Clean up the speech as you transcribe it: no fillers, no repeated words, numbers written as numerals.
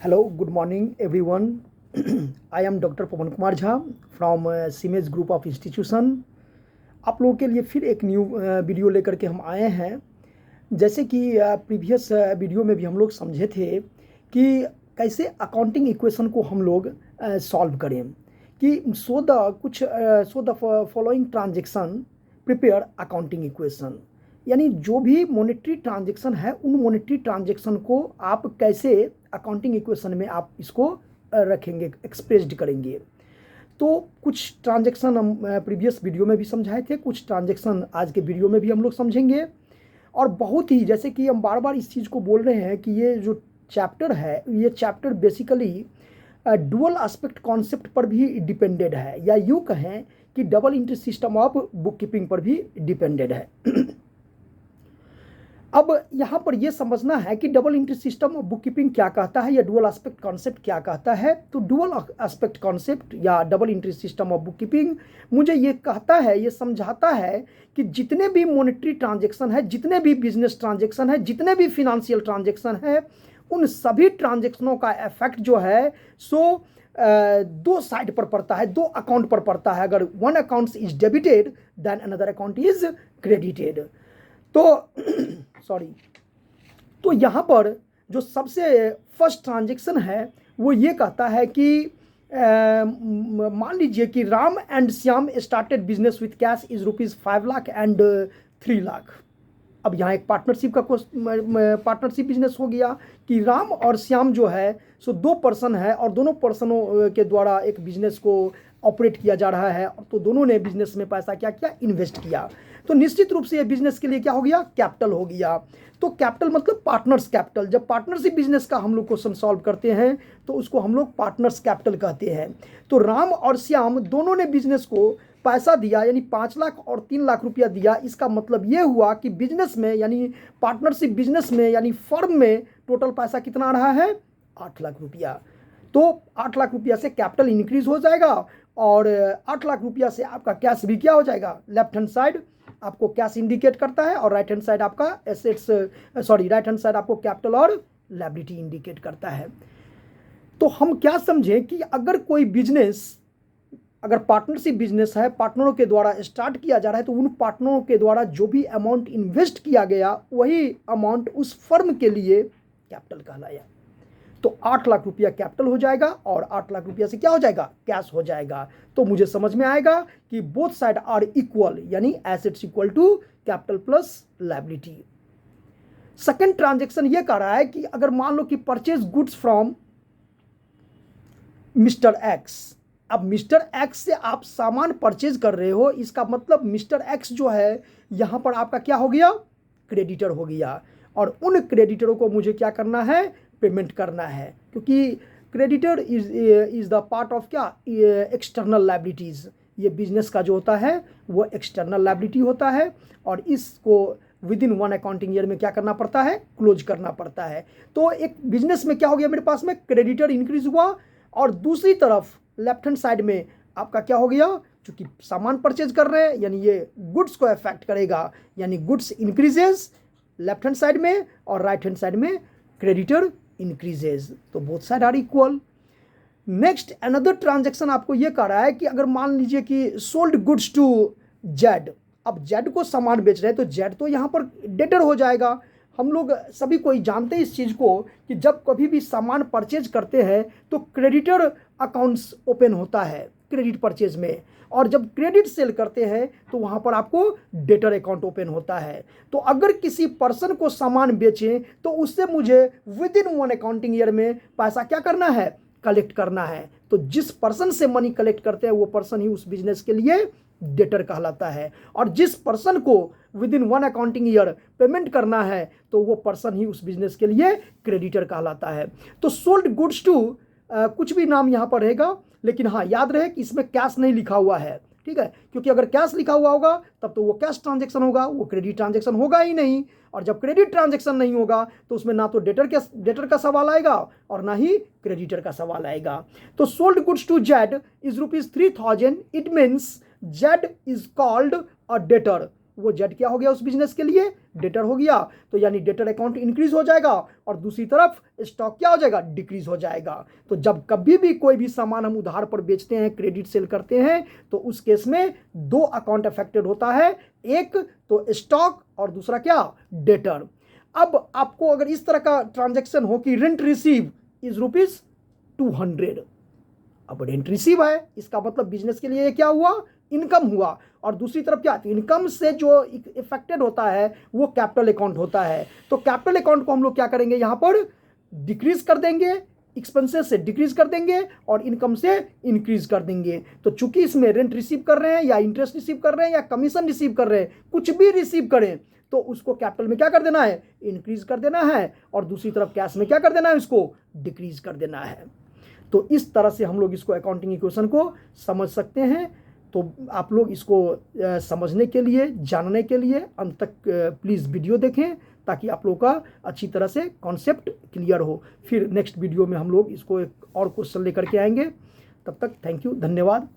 Hello, good morning, everyone. I am Dr. Pawan Kumar Jha from CIMAGE group of institution. आप लोगों के लिए फिर एक न्यू वीडियो लेकर के हम आए हैं। जैसे कि प्रीवियस वीडियो में भी हम लोग समझे थे कि कैसे अकाउंटिंग इक्वेशन को हम लोग सॉल्व करें कि so the following transaction prepare accounting equation, यानी जो भी मॉनेटरी ट्रांजेक्शन है उन मॉनेटरी ट्रांजेक्शन को आप कैसे अकाउंटिंग इक्वेशन में आप इसको रखेंगे, एक्सप्रेस्ड करेंगे। तो कुछ ट्रांजेक्शन हम प्रीवियस वीडियो में भी समझाए थे, कुछ ट्रांजेक्शन आज के वीडियो में भी हम लोग समझेंगे। और बहुत ही जैसे कि हम बार बार इस चीज़ को बोल रहे हैं कि ये जो चैप्टर है, ये chapter basically dual aspect concept पर भी डिपेंडेड है, या यूँ कहें कि double entry system of book keeping पर भी डिपेंडेड है। अब यहाँ पर यह समझना है कि double entry system of book keeping क्या कहता है या डुअल एस्पेक्ट कॉन्सेप्ट क्या कहता है। तो डुअल एस्पेक्ट कॉन्सेप्ट या double entry system of book keeping मुझे ये कहता है, ये समझाता है कि जितने भी मॉनेटरी ट्रांजेक्शन है, जितने भी बिजनेस ट्रांजेक्शन है, जितने भी फिनेंशियल ट्रांजेक्शन है, उन सभी ट्रांजेक्शनों का इफेक्ट जो है सो दो साइड पर पड़ता है, दो अकाउंट पर पड़ता है। अगर one account is debited then another account is credited. तो सॉरी, तो यहाँ पर जो सबसे फर्स्ट ट्रांजेक्शन है वो ये कहता है कि मान लीजिए कि Ram and Shyam started business with cash is ₹5 lakh and 3 lakh. अब यहाँ एक पार्टनरशिप का पार्टनरशिप बिजनेस हो गया कि राम और श्याम जो है सो दो पर्सन है और दोनों पर्सनों के द्वारा एक बिजनेस को ऑपरेट किया जा रहा है। तो दोनों ने बिजनेस में पैसा क्या किया, इन्वेस्ट किया। तो निश्चित रूप से ये बिजनेस के लिए क्या हो गया, कैपिटल हो गया। तो कैपिटल मतलब पार्टनर्स कैपिटल। जब पार्टनरशिप बिजनेस का हम लोग क्वेश्चन सॉल्व करते हैं तो उसको हम लोग पार्टनर्स कैपिटल कहते हैं। तो राम और श्याम दोनों ने बिजनेस को पैसा दिया, यानी 5 लाख और 3 लाख रुपया दिया। इसका मतलब ये हुआ कि बिजनेस में यानी पार्टनरशिप बिजनेस में यानी फर्म में टोटल पैसा कितना आ रहा है, 8 लाख रुपया। तो 8 लाख रुपया से कैपिटल इंक्रीज हो जाएगा और 8 लाख रुपया से आपका कैश भी क्या हो जाएगा, लेफ्ट हैंड साइड आपको कैश इंडिकेट करता है और राइट हैंड साइड आपका एसेट्स, राइट हैंड साइड आपको कैपिटल और लायबिलिटी इंडिकेट करता है। तो हम क्या समझें कि अगर कोई बिजनेस, अगर पार्टनरशिप बिजनेस है, पार्टनरों के द्वारा स्टार्ट किया जा रहा है, तो उन पार्टनरों के द्वारा जो भी अमाउंट इन्वेस्ट किया गया वही अमाउंट उस फर्म के लिए कैपिटल कहलाया। तो 8 लाख रुपया कैपिटल हो जाएगा और 8 लाख रुपया से क्या हो जाएगा, कैश हो जाएगा। तो मुझे समझ में आएगा कि बोथ साइड आर इक्वल, यानी assets equal to capital plus liability. Second transaction ये कह रहा है कि अगर मान लो कि purchase goods from mister X. अब मिस्टर एक्स से आप सामान परचेज कर रहे हो, इसका मतलब मिस्टर एक्स जो है यहां पर आपका क्या हो गया, क्रेडिटर हो गया। और उन क्रेडिटरों को मुझे क्या करना है, पेमेंट करना है, क्योंकि creditor is the part of क्या, एक्सटर्नल लायबिलिटीज़। ये बिजनेस का जो होता है वो एक्सटर्नल लायबिलिटी होता है और इसको with in one accounting year में क्या करना पड़ता है, क्लोज करना पड़ता है। तो एक बिजनेस में क्या हो गया, मेरे पास में क्रेडिटर इंक्रीज हुआ और दूसरी तरफ लेफ्ट हैंड साइड में आपका क्या हो गया, चूंकि सामान परचेज कर रहे हैं यानी ये गुड्स को अफेक्ट करेगा, यानी goods increases left hand side में और राइट हैंड साइड में क्रेडिटर इंक्रीजेज। तो both side are equal. Next another transaction आपको ये कह रहा है कि अगर मान लीजिए कि सोल्ड गुड्स टू जेड। अब जेड को सामान बेच रहे हैं तो जेड तो यहाँ पर डेटर हो जाएगा। हम लोग सभी कोई जानते हैं इस चीज़ को कि जब कभी भी सामान परचेज करते हैं तो क्रेडिटर अकाउंट्स ओपन होता है क्रेडिट परचेज में, और जब क्रेडिट सेल करते हैं तो वहाँ पर आपको डेटर अकाउंट ओपन होता है। तो अगर किसी पर्सन को सामान बेचें तो उससे मुझे with in one accounting year में पैसा क्या करना है, कलेक्ट करना है। तो जिस पर्सन से मनी कलेक्ट करते हैं वो पर्सन ही उस बिजनेस के लिए डेटर कहलाता है, और जिस पर्सन को with in one accounting year payment करना है तो वो पर्सन ही उस बिजनेस के लिए क्रेडिटर कहलाता है। तो सोल्ड गुड्स टू कुछ भी नाम यहाँ पर रहेगा, लेकिन हाँ याद रहे कि इसमें कैश नहीं लिखा हुआ है, ठीक है, क्योंकि अगर कैश लिखा हुआ होगा तब तो वो कैश ट्रांजैक्शन होगा, वो क्रेडिट ट्रांजैक्शन होगा ही नहीं। और जब क्रेडिट ट्रांजैक्शन नहीं होगा तो उसमें ना तो डेटर का सवाल आएगा और ना ही क्रेडिटर का सवाल आएगा। तो sold goods to Z is ₹3000, it means Z is called a debtor. वो जेड क्या हो गया उस बिजनेस के लिए, डेटर हो गया। तो यानी डेटर अकाउंट इंक्रीज हो जाएगा और दूसरी तरफ स्टॉक क्या हो जाएगा, डिक्रीज हो जाएगा। तो जब कभी भी कोई भी सामान हम उधार पर बेचते हैं, क्रेडिट सेल करते हैं, तो उस केस में दो अकाउंट अफेक्टेड होता है, एक तो स्टॉक और दूसरा क्या, डेटर। अब आपको अगर इस तरह का ट्रांजैक्शन हो कि रेंट रिसीव इज ₹200, अब रेंट रिसीव है, इसका मतलब बिजनेस के लिए क्या हुआ, इनकम हुआ। और दूसरी तरफ क्या, इनकम से जो इफेक्टेड होता है वो कैपिटल अकाउंट होता है। तो कैपिटल अकाउंट को हम लोग क्या करेंगे, यहां पर डिक्रीज कर देंगे, एक्सपेंसेस से डिक्रीज कर देंगे और इनकम से इंक्रीज कर देंगे। तो चूंकि इसमें रेंट रिसीव कर रहे हैं या इंटरेस्ट रिसीव कर रहे हैं या कमीशन रिसीव कर रहे हैं, कुछ भी रिसीव करें, तो उसको कैपिटल में क्या कर देना है, इंक्रीज कर देना है, और दूसरी तरफ कैश में क्या कर देना है, इसको डिक्रीज कर देना है। तो इस तरह से हम लोग इसको अकाउंटिंग इक्वेशन को समझ सकते हैं। तो आप लोग इसको समझने के लिए, जानने के लिए अंत तक प्लीज़ वीडियो देखें, ताकि आप लोगों का अच्छी तरह से कॉन्सेप्ट क्लियर हो। फिर नेक्स्ट वीडियो में हम लोग इसको एक और क्वेश्चन लेकर के आएंगे। तब तक थैंक यू, धन्यवाद।